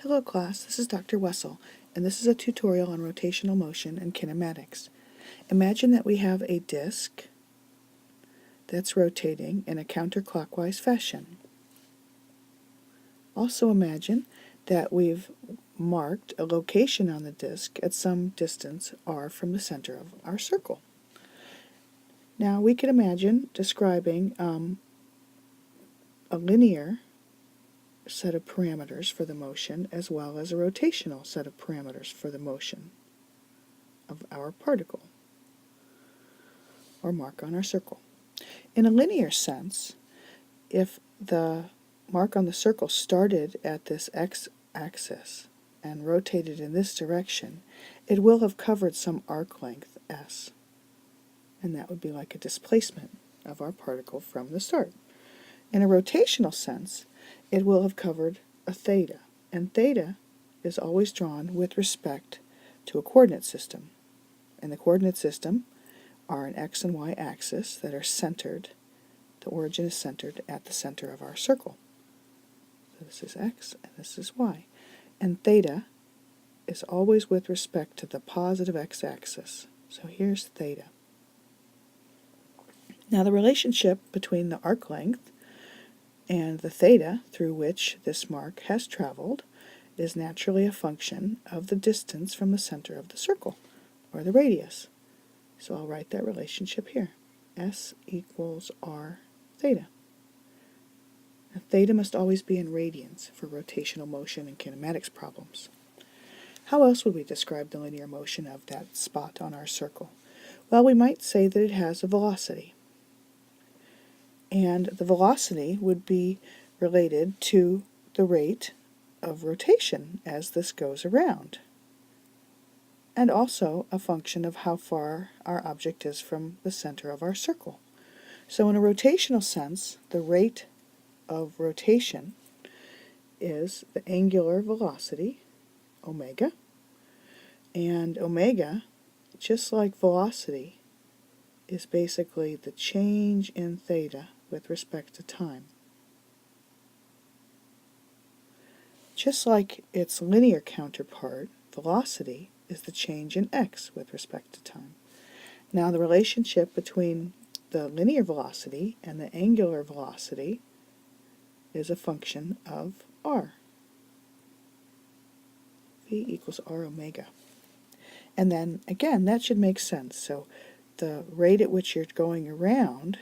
Hello class, this is Dr. Wessel, and this is a tutorial on rotational motion and kinematics. Imagine that we have a disk that's rotating in a counterclockwise fashion. Also imagine that we've marked a location on the disk at some distance r from the center of our circle. Now we could imagine describing a linear set of parameters for the motion as well as a rotational set of parameters for the motion of our particle or mark on our circle. In a linear sense, if the mark on the circle started at this x-axis and rotated in this direction, it will have covered some arc length s, and that would be like a displacement of our particle from the start. In a rotational sense, it will have covered a theta, and theta is always drawn with respect to a coordinate system. In the coordinate system are an x and y axis that are centered. The origin is centered at the center of our circle. So this is x and this is y. And theta is always with respect to the positive x-axis. So here's theta. Now the relationship between the arc length and the theta through which this mark has traveled is naturally a function of the distance from the center of the circle, or the radius. So I'll write that relationship here. S equals r theta. Now, theta must always be in radians for rotational motion and kinematics problems. How else would we describe the linear motion of that spot on our circle? Well, we might say that it has a velocity. And the velocity would be related to the rate of rotation as this goes around, and also a function of how far our object is from the center of our circle. So in a rotational sense, the rate of rotation is the angular velocity, omega, and omega, just like velocity, is basically the change in theta with respect to time. Just like its linear counterpart, velocity is the change in x with respect to time. Now the relationship between the linear velocity and the angular velocity is a function of r. V equals r omega. And then again, that should make sense. So the rate at which you're going around,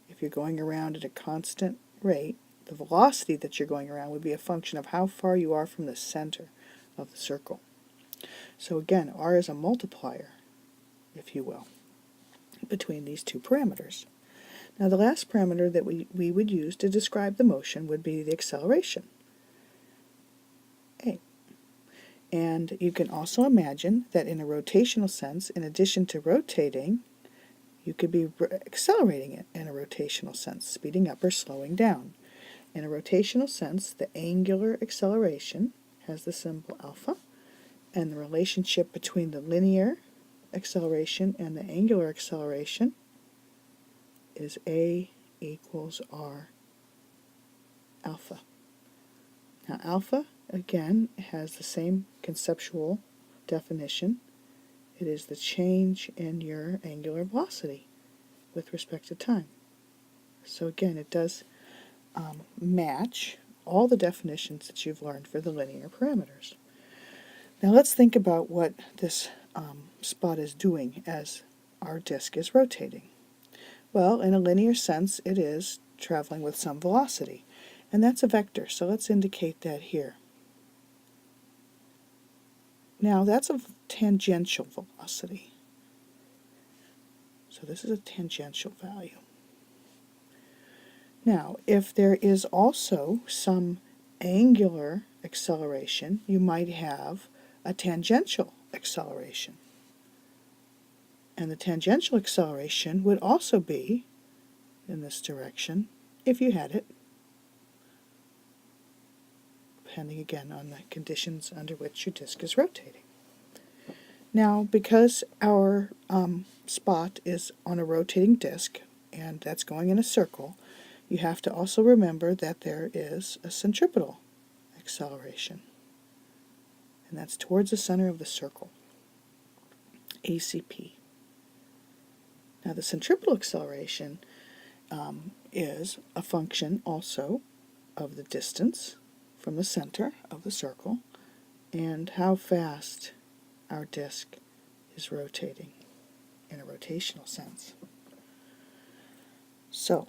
if you're going around at a constant rate, the velocity that you're going around would be a function of how far you are from the center of the circle. So again, r is a multiplier, if you will, between these two parameters. Now the last parameter that we would use to describe the motion would be the acceleration, a. And you can also imagine that in a rotational sense, in addition to rotating, you could be accelerating it in a rotational sense, speeding up or slowing down. In a rotational sense, the angular acceleration has the symbol alpha, and the relationship between the linear acceleration and the angular acceleration is a equals r alpha. Now alpha, again, has the same conceptual definition. It is the change in your angular velocity with respect to time. So again, it does match all the definitions that you've learned for the linear parameters. Now let's think about what this spot is doing as our disk is rotating. Well, in a linear sense, it is traveling with some velocity, and that's a vector, so let's indicate that here. Now that's a tangential velocity. So this is a tangential value. Now, if there is also some angular acceleration, you might have a tangential acceleration. And the tangential acceleration would also be in this direction, if you had it, depending again on the conditions under which your disk is rotating. Now, because our spot is on a rotating disk, and that's going in a circle, you have to also remember that there is a centripetal acceleration. and that's towards the center of the circle, ACP. Now the centripetal acceleration is a function also of the distance from the center of the circle and how fast our disk is rotating in a rotational sense. So,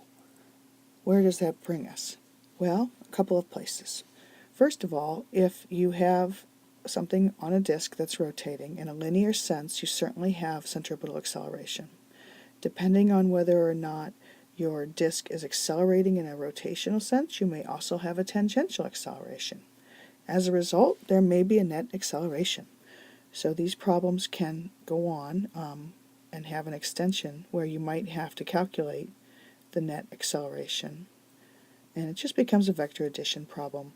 where does that bring us? Well, a couple of places. First of all, if you have something on a disk that's rotating in a linear sense, you certainly have centripetal acceleration. Depending on whether or not your disk is accelerating in a rotational sense, you may also have a tangential acceleration. As a result, there may be a net acceleration. So these problems can go on and have an extension where you might have to calculate the net acceleration. And it just becomes a vector addition problem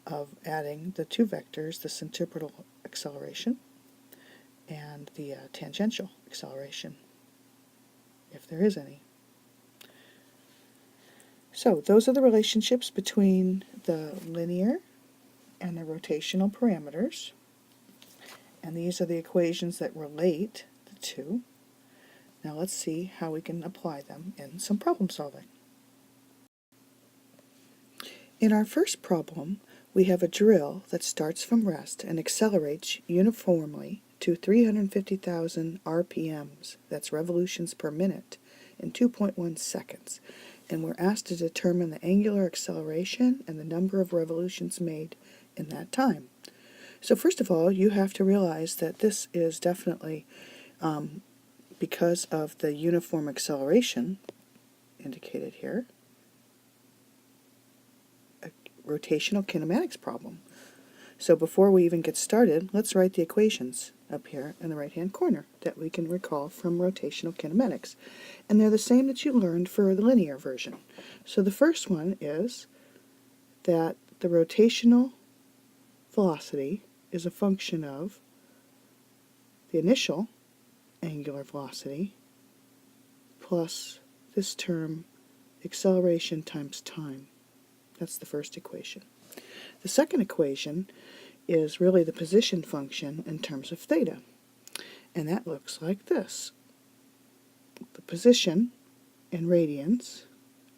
of adding the two vectors, the centripetal acceleration and the tangential acceleration, if there is any. So those are the relationships between the linear and the rotational parameters. And these are the equations that relate the two. Now let's see how we can apply them in some problem solving. In our first problem, we have a drill that starts from rest and accelerates uniformly to 350,000 RPMs, that's revolutions per minute, in 2.1 seconds. And we're asked to determine the angular acceleration and the number of revolutions made in that time. So first of all, you have to realize that this is definitely, because of the uniform acceleration indicated here, a rotational kinematics problem. So before we even get started, let's write the equations up here in the right-hand corner that we can recall from rotational kinematics. And they're the same that you learned for the linear version. So the first one is that the rotational velocity is a function of the initial angular velocity plus this term acceleration times time. That's the first equation. The second equation is really the position function in terms of theta. And that looks like this. The position in radians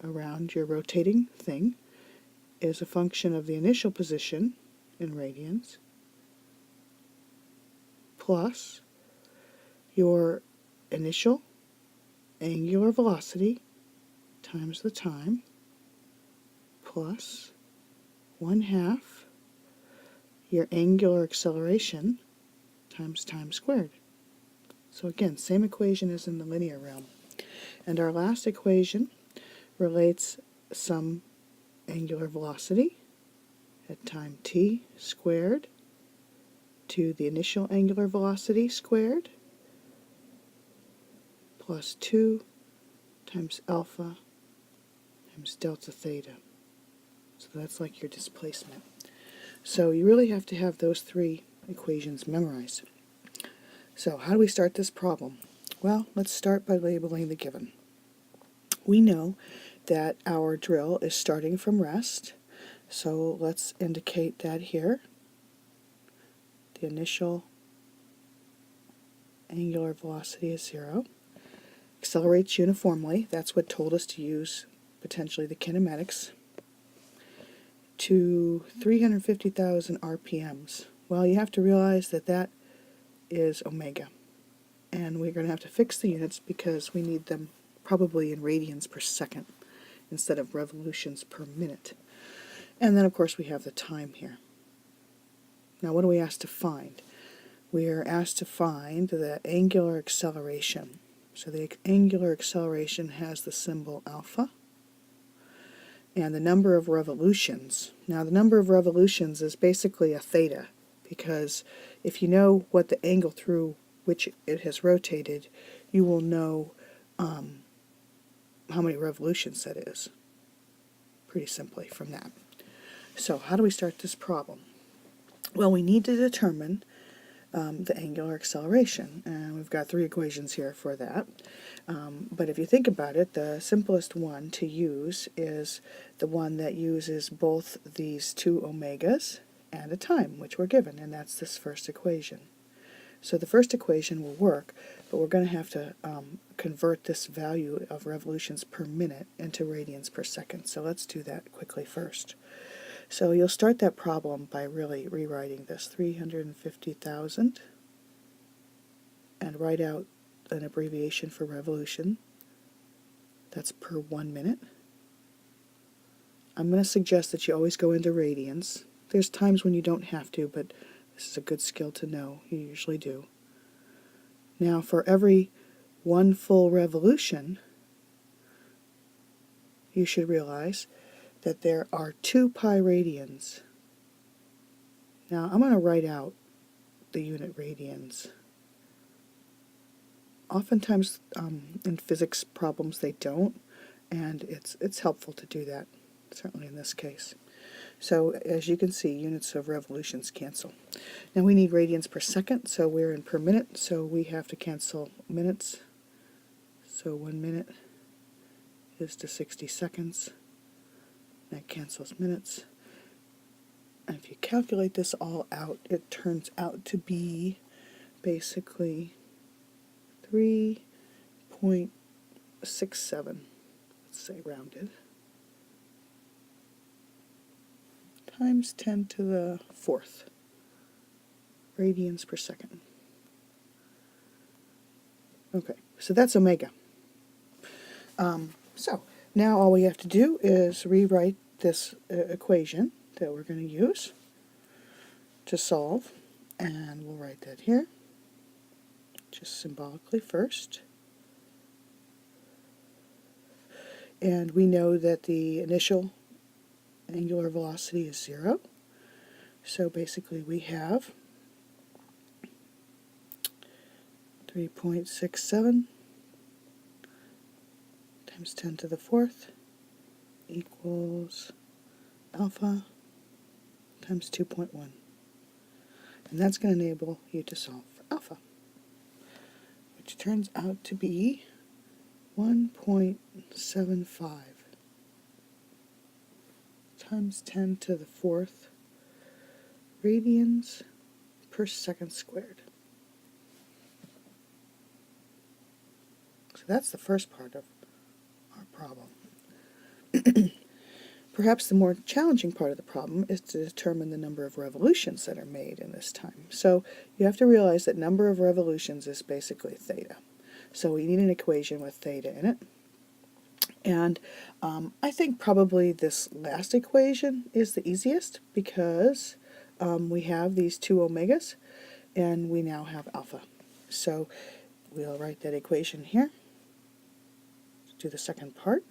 around your rotating thing is a function of the initial position in radians plus your initial angular velocity times the time plus 1/2 your angular acceleration times time squared. So again, same equation as in the linear realm. And our last equation relates some angular velocity at time t squared to the initial angular velocity squared plus 2 times alpha times delta theta. So that's like your displacement. So you really have to have those three equations memorized. So how do we start this problem? Well, let's start by labeling the given. We know that our drill is starting from rest, so let's indicate that here. The initial angular velocity is 0. Accelerates uniformly, that's what told us to use potentially the kinematics, to 350,000 RPMs. Well, you have to realize that that is omega. And we're going to have to fix the units because we need them probably in radians per second instead of revolutions per minute. And then, of course, we have the time here. Now, what are we asked to find? We are asked to find the angular acceleration. So the angular acceleration has the symbol alpha. And the number of revolutions. Now, the number of revolutions is basically a theta, because if you know what the angle through which it has rotated, you will know how many revolutions that is, pretty simply from that. So how do we start this problem? Well, we need to determine the angular acceleration, and we've got three equations here for that. But if you think about it, the simplest one to use is the one that uses both these two omegas and a time, which we're given, and that's this first equation. So the first equation will work, but we're going to have to convert this value of revolutions per minute into radians per second. So let's do that quickly first. So you'll start that problem by really rewriting this 350,000 and write out an abbreviation for revolution. That's per 1 minute. I'm going to suggest that you always go into radians. There's times when you don't have to, but this is a good skill to know. You usually do. Now, for every 1 full revolution, you should realize that there are 2 pi radians. Now, I'm going to write out the unit radians. Oftentimes, in physics problems, they don't, and it's helpful to do that, certainly in this case. So as you can see, units of revolutions cancel. Now we need radians per second, so we're in per minute, so we have to cancel minutes. So 1 minute is to 60 seconds. That cancels minutes. And if you calculate this all out, it turns out to be basically 3.67, let's say rounded, times 10 to the 4th radians per second. Okay, so that's omega. So now all we have to do is rewrite this equation that we're going to use to solve, and we'll write that here, just symbolically first. And we know that the initial angular velocity is 0. So basically we have 3.67 times 10 to the 4th equals alpha times 2.1. And that's going to enable you to solve for alpha, which turns out to be 1.75 times 10 to the 4th radians per second squared. So that's the first part of our problem. Perhaps the more challenging part of the problem is to determine the number of revolutions that are made in this time. So you have to realize that number of revolutions is basically theta. So we need an equation with theta in it. And I think probably this last equation is the easiest because we have these 2 omegas and we now have alpha. So we'll write that equation here. Let's do the second part.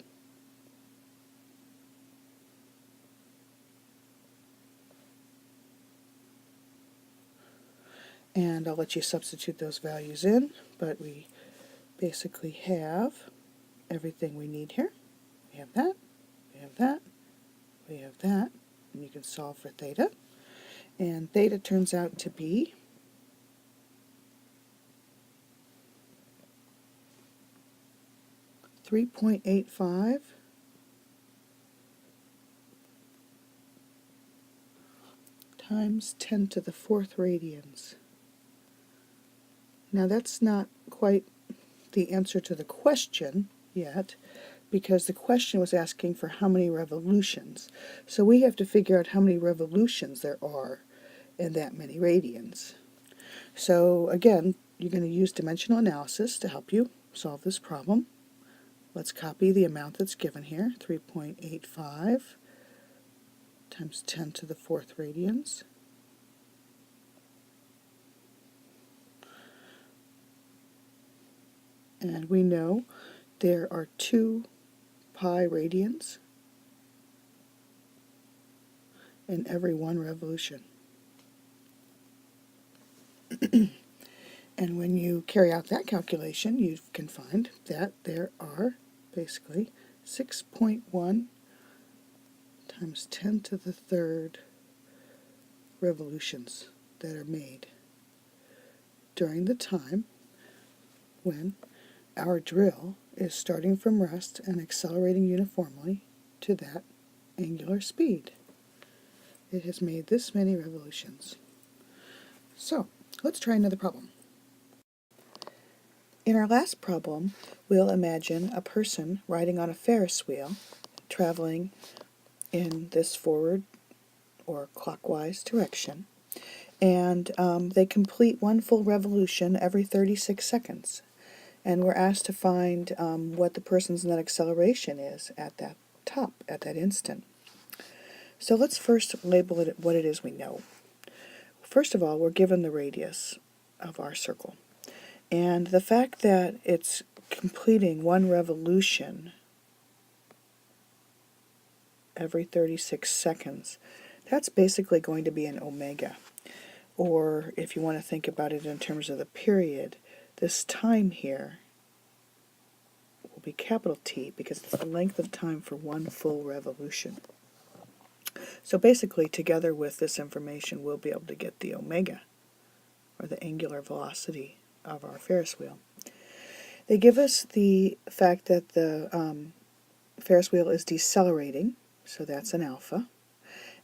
And I'll let you substitute those values in, but we basically have everything we need here. We have that, we have that, we have that, and you can solve for theta. And theta turns out to be 3.85 times 10 to the 4th radians. Now that's not quite the answer to the question yet, because the question was asking for how many revolutions. So we have to figure out how many revolutions there are in that many radians. So again, you're going to use dimensional analysis to help you solve this problem. Let's copy the amount that's given here, 3.85 times 10 to the 4th radians. And we know there are 2 pi radians in every 1 revolution. And when you carry out that calculation, you can find that there are basically 6.1 times 10 to the 3rd revolutions that are made during the time when our drill is starting from rest and accelerating uniformly to that angular speed. it has made this many revolutions. So, let's try another problem. In our last problem, we'll imagine a person riding on a Ferris wheel, traveling in this forward or clockwise direction, and they complete one full revolution every 36 seconds. And we're asked to find what the person's net acceleration is at that top, at that instant. So let's first label it what it is we know. First of all, we're given the radius of our circle. And the fact that it's completing one revolution every 36 seconds, that's basically going to be an omega. Or if you want to think about it in terms of the period, this time here will be capital T because it's the length of time for one full revolution. So basically, together with this information, we'll be able to get the omega, or the angular velocity of our Ferris wheel. They give us the fact that the Ferris wheel is decelerating, so that's an alpha.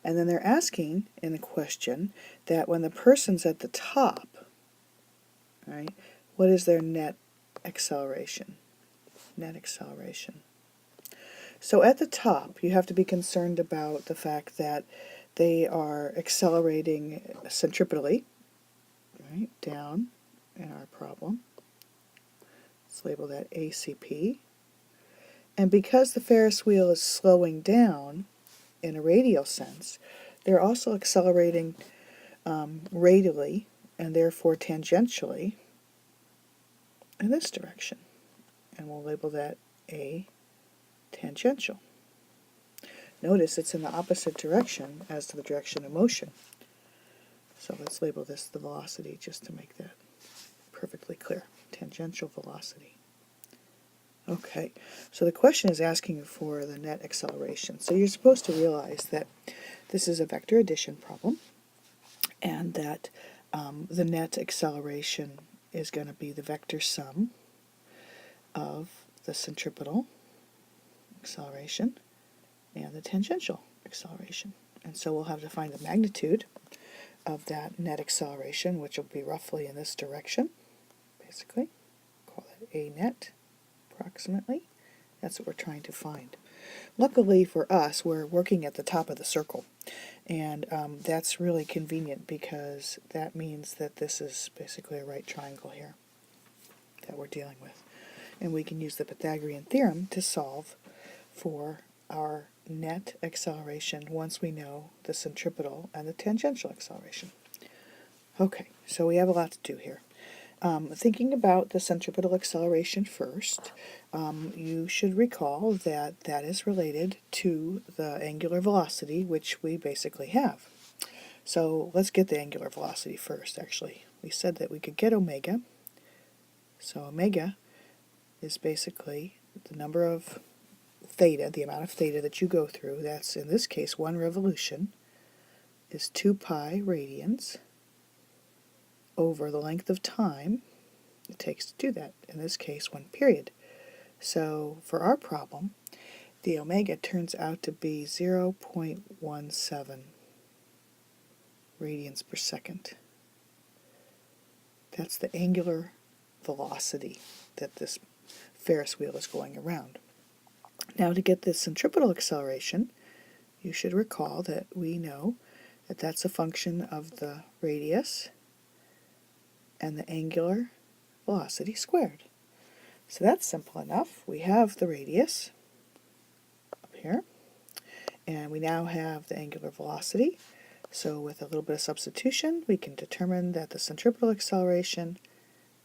And then they're asking in the question that when the person's at the top, right, what is their net acceleration? Net acceleration. So at the top, you have to be concerned about the fact that they are accelerating centripetally, right, down in our problem. Let's label that ACP. And because the Ferris wheel is slowing down in a radial sense, they're also accelerating radially and therefore tangentially in this direction. And we'll label that A tangential. Notice it's in the opposite direction as to the direction of motion. So let's label this the velocity just to make that perfectly clear. Tangential velocity. Okay, so the question is asking for the net acceleration. So you're supposed to realize that this is a vector addition problem, and that the net acceleration is going to be the vector sum of the centripetal acceleration and the tangential acceleration. And so we'll have to find the magnitude of that net acceleration, which will be roughly in this direction, basically. Call that A net, approximately. That's what we're trying to find. Luckily for us, we're working at the top of the circle, and that's really convenient because that means that this is basically a right triangle here that we're dealing with. And we can use the Pythagorean theorem to solve for our net acceleration once we know the centripetal and the tangential acceleration. Okay, so we have a lot to do here. Thinking about the centripetal acceleration first, you should recall that that is related to the angular velocity, which we basically have. So let's get the angular velocity first, actually. We said that we could get omega. So omega is basically the number of theta, the amount of theta that you go through. That's, in this case, one revolution, is 2 pi radians over the length of time it takes to do that, in this case 1 period. So for our problem, the omega turns out to be 0.17 radians per second. That's the angular velocity that this Ferris wheel is going around. Now to get the centripetal acceleration, you should recall that we know that that's a function of the radius and the angular velocity squared. So that's simple enough. We have the radius up here, and we now have the angular velocity. So with a little bit of substitution, we can determine that the centripetal acceleration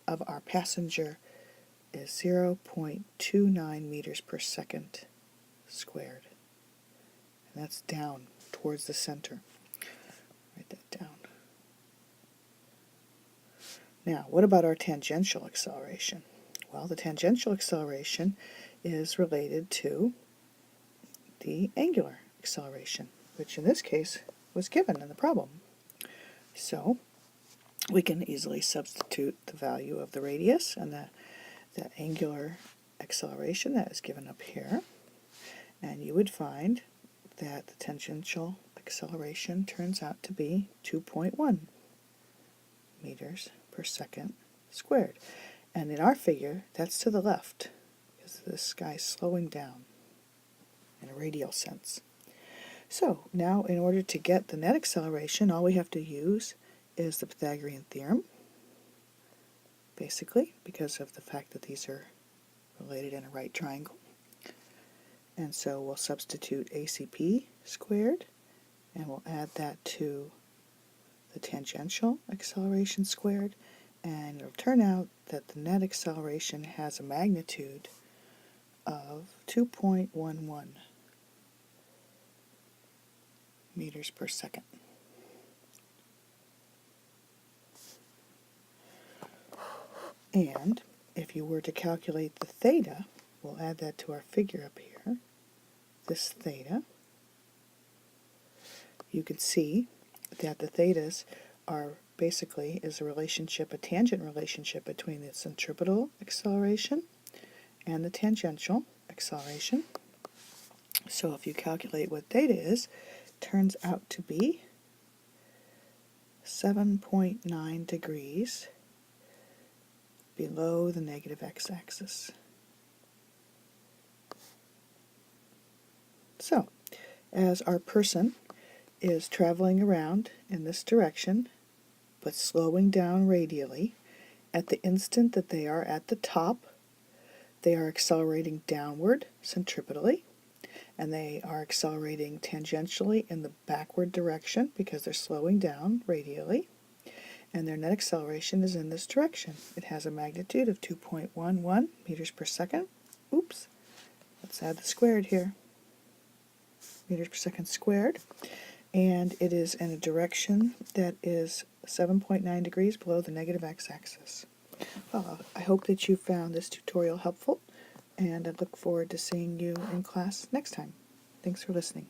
of our passenger is 0.29 meters per second squared. And that's down towards the center. Write that down. Now, what about our tangential acceleration? Well, the tangential acceleration is related to the angular acceleration, which in this case was given in the problem. So we can easily substitute the value of the radius and the angular acceleration that is given up here, and you would find that the tangential acceleration turns out to be 2.1 meters per second squared. And in our figure, that's to the left, because this guy's slowing down in a radial sense. So now in order to get the net acceleration, all we have to use is the Pythagorean theorem, basically, because of the fact that these are related in a right triangle. And so we'll substitute ACP squared, and we'll add that to the tangential acceleration squared, and it'll turn out that the net acceleration has a magnitude of 2.11 meters per second. And if you were to calculate the theta, we'll add that to our figure up here, this theta, you can see that the thetas are basically is a tangent relationship between the centripetal acceleration and the tangential acceleration. So if you calculate what theta is, it turns out to be 7.9 degrees below the negative x-axis. So, as our person is traveling around in this direction, but slowing down radially, at the instant that they are at the top, they are accelerating downward centripetally, and they are accelerating tangentially in the backward direction because they're slowing down radially, and their net acceleration is in this direction. It has a magnitude of 2.11 meters per second. Oops, let's add the squared here. Meters per second squared, and it is in a direction that is 7.9 degrees below the negative x-axis. I hope that you found this tutorial helpful, and I look forward to seeing you in class next time. Thanks for listening.